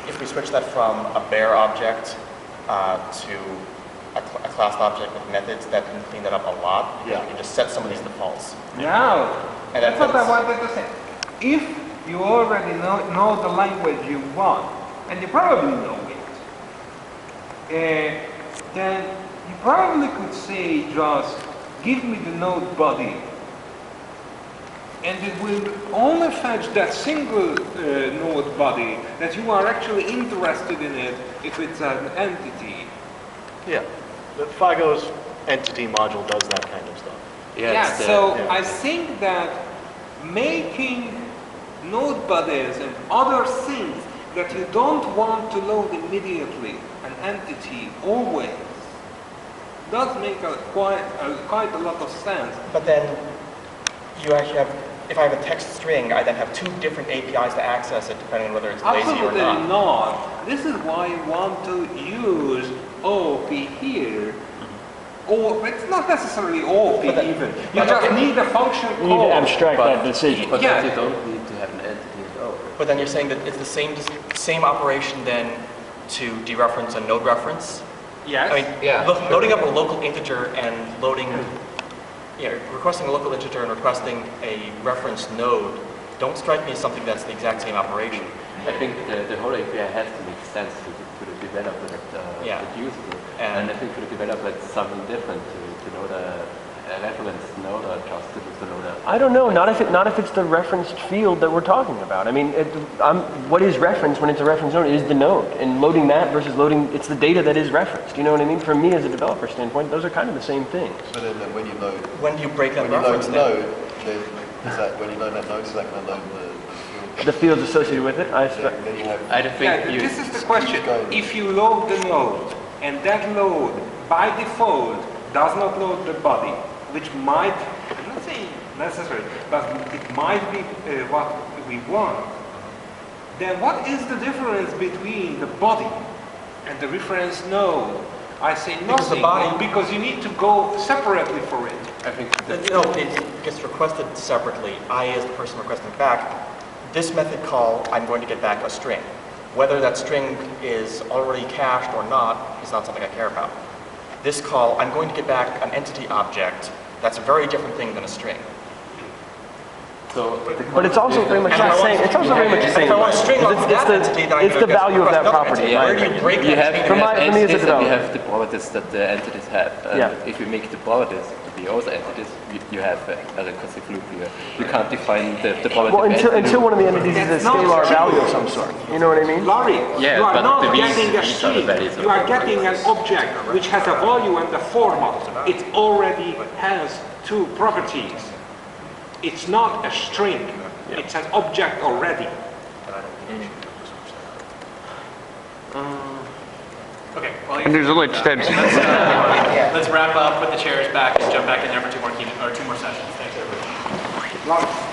if we switch that from a bare object to a class object with methods, that can clean that up a lot. Because we can just set some of these defaults. Now, that's what I wanted to say. If you already know the language you want, and you probably know it, then you probably could say just, give me the node body, and it will only fetch that single node body that you are actually interested in it if it's an entity. Yeah, the Fargo's entity module does that kind of stuff. I think that making node bodies and other things that you don't want to load immediately, an entity always, does make quite a lot of sense. But then you actually have, if I have a text string, I then have two different APIs to access it depending on whether it's lazy or not. Absolutely not. This is why you want to use OOP here. Or it's not necessarily OOP even. You just need a function call. You need to abstract that decision. But you don't need to have an entity at all. But then you're saying that it's the same operation then to dereference a node reference? Yes. I mean, loading up a local integer and loading, requesting a local integer and requesting a reference node don't strike me as something that's the exact same operation. I think the whole API has to make sense to the developer that uses it. And I think for the developer it's something different to know the reference node or just to know the... I don't know, not if it's the referenced field that we're talking about. I mean, what is reference when it's a reference node is the node. And loading that versus loading, it's the data that is referenced. You know what I mean? For me as a developer standpoint, those are kind of the same things. But then when you load... When do you break that reference node? When you load that node, is that going to load the field? The fields associated with it? This is the question. If you load the node, and that load, by default, does not load the body, which might, I'm not saying necessary, but it might be what we want, then what is the difference between the body and the reference node? I say nothing, because you need to go separately for it. I think it gets requested separately. I, as the person requesting back, this method call, I'm going to get back a string. Whether that string is already cached or not is not something I care about. This call, I'm going to get back an entity object. That's a very different thing than a string. But it's also very much the same. It's also very much the same. It's the value of that property. Where do you break that? For me as a developer, you have the properties that the entities have. If you make the properties to be also entities, you have a recursive loop here. You can't define the property. Well, until one of the entities is a scalar value of some sort. You know what I mean? Laurie, you are not getting a string. You are getting an object which has a value and a format. It already has two properties. It's not a string. It's an object already. Okay, well, and there's a lich types. Let's wrap up, put the chairs back, and jump back in there for two more sessions. Thanks, everybody.